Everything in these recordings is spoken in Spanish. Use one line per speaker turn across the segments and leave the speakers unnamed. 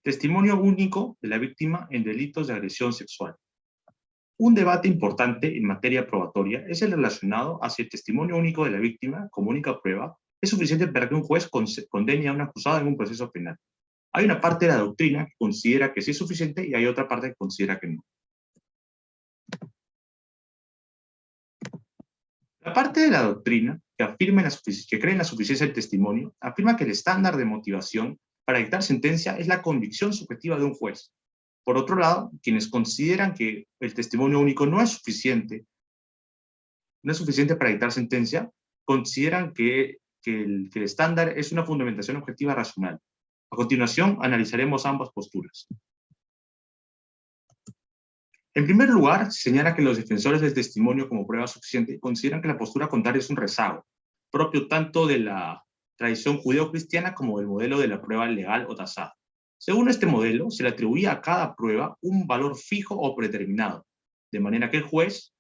Testimonio único de la víctima en delitos de agresión sexual. Un debate importante en materia probatoria es el relacionado a si el testimonio único de la víctima, como única prueba, es suficiente para que un juez condene a un acusado en un proceso penal. Hay una parte de la doctrina que considera que sí es suficiente y hay otra parte que considera que no. La parte de la doctrina que cree en la suficiencia del testimonio afirma que el estándar de motivación para dictar sentencia es la convicción subjetiva de un juez. Por otro lado, quienes consideran que el testimonio único no es suficiente para dictar sentencia, consideran que el estándar es una fundamentación objetiva racional. A continuación, analizaremos ambas posturas. En primer lugar, se señala que los defensores del testimonio como prueba suficiente consideran que la postura contraria es un rezago, propio tanto de la tradición judeo-cristiana como del modelo de la prueba legal o tasada. Según este modelo, se le atribuía a cada prueba un valor fijo o predeterminado, de manera que el juez,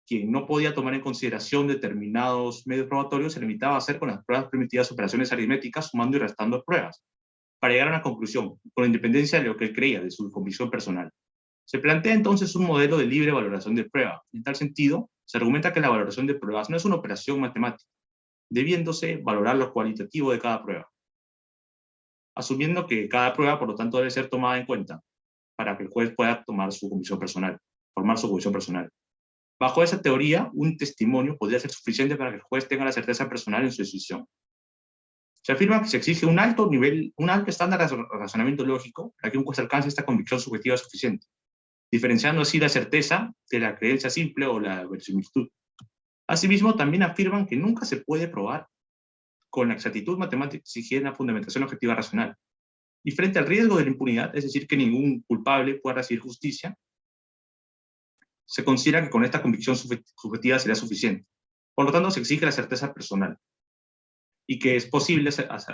quien no podía tomar en consideración determinados medios probatorios, se limitaba a hacer con las pruebas primitivas operaciones aritméticas sumando y restando pruebas, para llegar a una conclusión, con independencia de lo que él creía, de su convicción personal. Se plantea entonces un modelo de libre valoración de prueba. En tal sentido, se argumenta que la valoración de pruebas no es una operación matemática, debiéndose valorar lo cualitativo de cada prueba, asumiendo que cada prueba, por lo tanto, debe ser tomada en cuenta para que el juez pueda formar su convicción personal. Bajo esa teoría, un testimonio podría ser suficiente para que el juez tenga la certeza personal en su decisión. Se afirma que se exige un alto estándar de razonamiento lógico para que un juez alcance esta convicción subjetiva suficiente, diferenciando así la certeza de la creencia simple o la verosimilitud. Asimismo, también afirman que nunca se puede probar con la exactitud matemática exigida en la fundamentación objetiva racional. Y frente al riesgo de la impunidad, es decir, que ningún culpable pueda recibir justicia, se considera que con esta convicción subjetiva sería suficiente. Por lo tanto, se exige la certeza personal y que es posible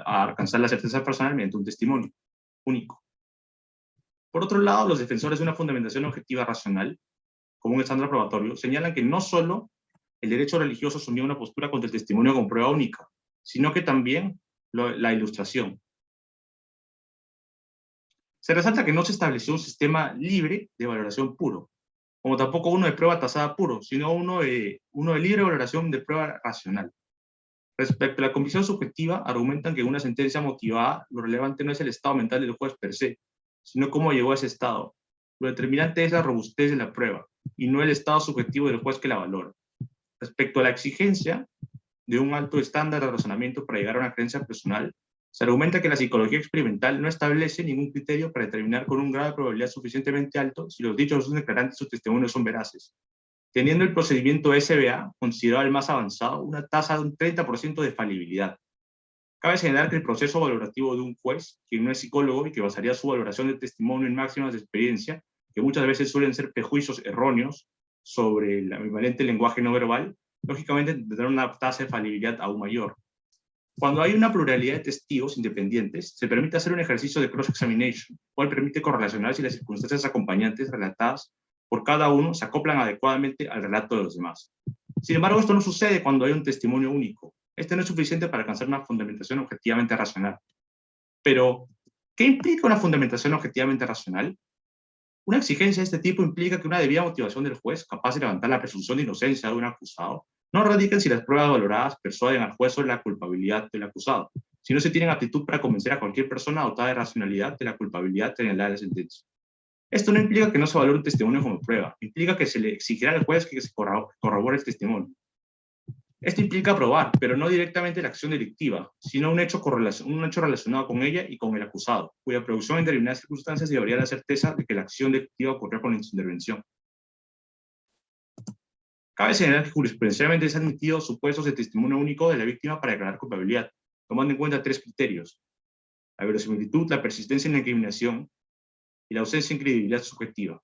alcanzar la certeza personal mediante un testimonio único. Por otro lado, los defensores de una fundamentación objetiva racional, como un estándar probatorio, señalan que no solo el derecho religioso asumía una postura contra el testimonio con prueba única, sino que también la ilustración. Se resalta que no se estableció un sistema libre de valoración puro, como tampoco uno de prueba tasada puro, sino uno de libre valoración de prueba racional. Respecto a la convicción subjetiva, argumentan que en una sentencia motivada, lo relevante no es el estado mental del juez per se, sino cómo llegó a ese estado. Lo determinante es la robustez de la prueba, y no el estado subjetivo del juez que la valora. Respecto a la exigencia de un alto estándar de razonamiento para llegar a una creencia personal, se argumenta que la psicología experimental no establece ningún criterio para determinar con un grado de probabilidad suficientemente alto si los dichos de un declarante y sus testimonios son veraces, teniendo el procedimiento SBA, considerado el más avanzado, una tasa de un 30% de falibilidad. Cabe señalar que el proceso valorativo de un juez, quien no es psicólogo y que basaría su valoración de testimonio en máximas de experiencia, que muchas veces suelen ser prejuicios erróneos sobre el ambivalente lenguaje no verbal, lógicamente tendrá una tasa de falibilidad aún mayor. Cuando hay una pluralidad de testigos independientes, se permite hacer un ejercicio de cross-examination, cual permite correlacionar si las circunstancias acompañantes relatadas por cada uno se acoplan adecuadamente al relato de los demás. Sin embargo, esto no sucede cuando hay un testimonio único. Este no es suficiente para alcanzar una fundamentación objetivamente racional. Pero, ¿qué implica una fundamentación objetivamente racional? Una exigencia de este tipo implica que una debida motivación del juez, capaz de levantar la presunción de inocencia de un acusado, no radica en si las pruebas valoradas persuaden al juez sobre la culpabilidad del acusado, sino si tienen aptitud para convencer a cualquier persona dotada de racionalidad de la culpabilidad señalada en la sentencia. Esto no implica que no se valore un testimonio como prueba, implica que se le exigirá al juez que se corrobore el testimonio. Esto implica probar, pero no directamente la acción delictiva, sino un hecho relacionado con ella y con el acusado, cuya producción en determinadas circunstancias llevaría a la certeza de que la acción delictiva ocurrió con su intervención. Cabe señalar que jurisprudencialmente se han admitido supuestos de testimonio único de la víctima para declarar culpabilidad, tomando en cuenta tres criterios: la verosimilitud, la persistencia en la incriminación y la ausencia de credibilidad subjetiva.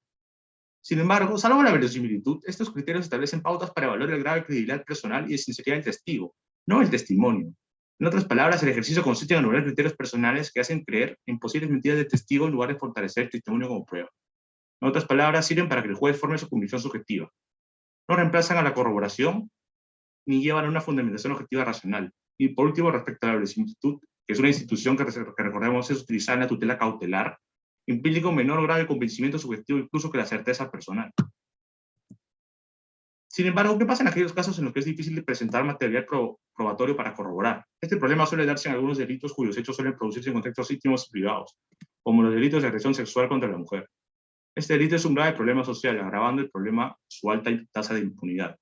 Sin embargo, salvo la verosimilitud, estos criterios establecen pautas para evaluar el grado de credibilidad personal y de sinceridad del testigo, no el testimonio. En otras palabras, el ejercicio consiste en anular criterios personales que hacen creer en posibles mentiras del testigo en lugar de fortalecer el testimonio como prueba. En otras palabras, sirven para que el juez forme su convicción subjetiva. No reemplazan a la corroboración ni llevan a una fundamentación objetiva racional. Y por último, respecto a la verosimilitud, que es una institución que recordemos es utilizada en la tutela cautelar, implica un menor grado de convencimiento subjetivo incluso que la certeza personal. Sin embargo, ¿qué pasa en aquellos casos en los que es difícil presentar material probatorio para corroborar? Este problema suele darse en algunos delitos cuyos hechos suelen producirse en contextos íntimos y privados, como los delitos de agresión sexual contra la mujer. Este delito es un grave problema social, agravando el problema su alta tasa de impunidad.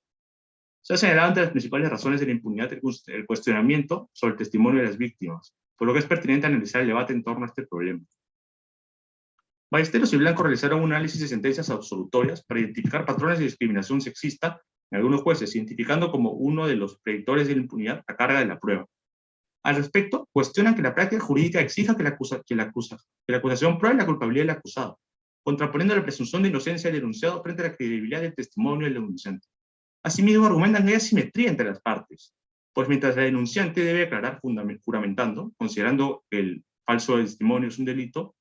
Se ha señalado entre las principales razones de la impunidad el cuestionamiento sobre el testimonio de las víctimas, por lo que es pertinente analizar el debate en torno a este problema. Ballesteros y Blanco realizaron un análisis de sentencias absolutorias para identificar patrones de discriminación sexista en algunos jueces, identificando como uno de los predictores de la impunidad la carga de la prueba. Al respecto, cuestionan que la práctica jurídica exija que la acusación pruebe la culpabilidad del acusado, contraponiendo la presunción de inocencia del denunciado frente a la credibilidad del testimonio del denunciante. Asimismo, argumentan que hay asimetría entre las partes, pues mientras la denunciante debe aclarar juramentando, considerando que el falso testimonio es un delito,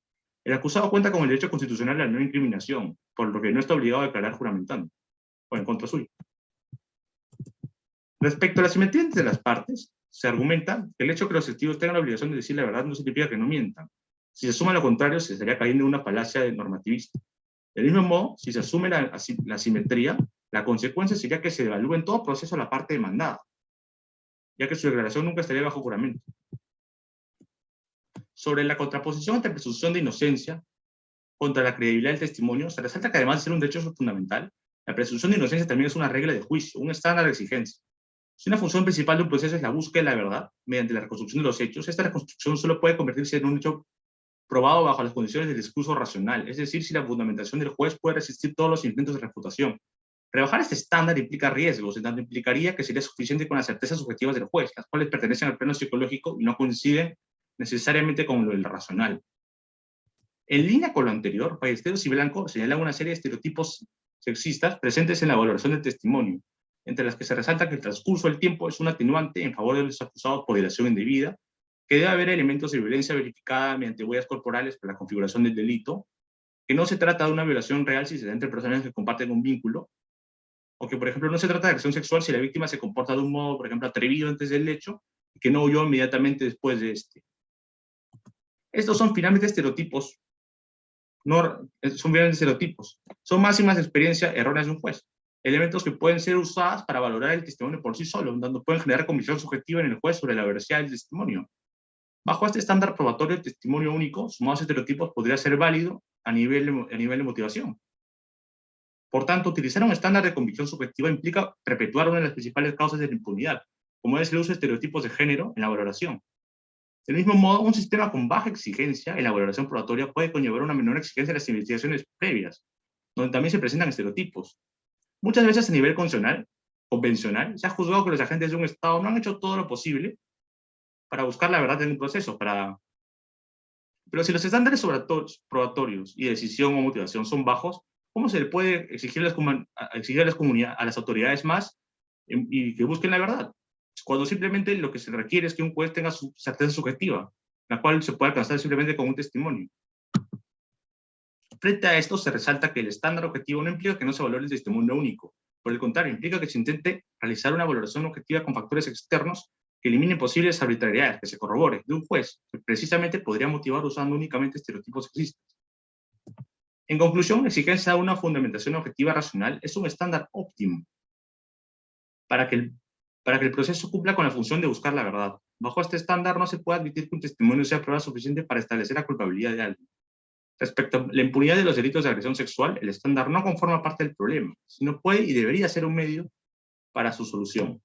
el acusado cuenta con el derecho constitucional a la no incriminación, por lo que no está obligado a declarar juramentando, o en contra suyo. Respecto a la simetría entre las partes, se argumenta que el hecho de que los testigos tengan la obligación de decir la verdad no significa que no mientan. Si se asume lo contrario, se estaría cayendo en una falacia normativista. Del mismo modo, si se asume la simetría, la consecuencia sería que se evalúe en todo proceso la parte demandada, ya que su declaración nunca estaría bajo juramento. Sobre la contraposición entre presunción de inocencia contra la credibilidad del testimonio, se resalta que además de ser un derecho fundamental, la presunción de inocencia también es una regla de juicio, un estándar de exigencia. Si una función principal de un proceso es la búsqueda de la verdad, mediante la reconstrucción de los hechos, esta reconstrucción solo puede convertirse en un hecho probado bajo las condiciones del discurso racional, es decir, si la fundamentación del juez puede resistir todos los intentos de refutación. Rebajar este estándar implica riesgos, en tanto implicaría que sería suficiente con las certezas subjetivas del juez, las cuales pertenecen al plano psicológico y no coinciden necesariamente con lo del racional. En línea con lo anterior, Ballesteros y Blanco señalan una serie de estereotipos sexistas presentes en la valoración del testimonio, entre las que se resalta que el transcurso del tiempo es un atenuante en favor de los acusados por violación indebida, que debe haber elementos de violencia verificada mediante huellas corporales para la configuración del delito, que no se trata de una violación real si se da entre personas que comparten un vínculo, o que, por ejemplo, no se trata de agresión sexual si la víctima se comporta de un modo, por ejemplo, atrevido antes del hecho, y que no huyó inmediatamente después de este. Estos son finalmente estereotipos, son máximas de experiencia erróneas de un juez, elementos que pueden ser usadas para valorar el testimonio por sí solo, donde pueden generar convicción subjetiva en el juez sobre la veracidad del testimonio. Bajo este estándar probatorio, el testimonio único, sumados a estereotipos, podría ser válido a nivel de motivación. Por tanto, utilizar un estándar de convicción subjetiva implica perpetuar una de las principales causas de la impunidad, como es el uso de estereotipos de género en la valoración. Del mismo modo, un sistema con baja exigencia en la valoración probatoria puede conllevar una menor exigencia en las investigaciones previas, donde también se presentan estereotipos. Muchas veces a nivel convencional, se ha juzgado que los agentes de un Estado no han hecho todo lo posible para buscar la verdad en un proceso, pero si los estándares probatorios y decisión o motivación son bajos, ¿cómo se le puede exigir a las autoridades más y que busquen la verdad? Cuando simplemente lo que se requiere es que un juez tenga su certeza subjetiva, la cual se puede alcanzar simplemente con un testimonio. Frente a esto, se resalta que el estándar objetivo no implica que no se valore el testimonio único. Por el contrario, implica que se intente realizar una valoración objetiva con factores externos que eliminen posibles arbitrariedades, que se corrobore de un juez, que precisamente podría motivar usando únicamente estereotipos sexistas. En conclusión, la exigencia de una fundamentación objetiva racional es un estándar óptimo para que el proceso cumpla con la función de buscar la verdad. Bajo este estándar no se puede admitir que un testimonio sea prueba suficiente para establecer la culpabilidad de alguien. Respecto a la impunidad de los delitos de agresión sexual, el estándar no conforma parte del problema, sino puede y debería ser un medio para su solución.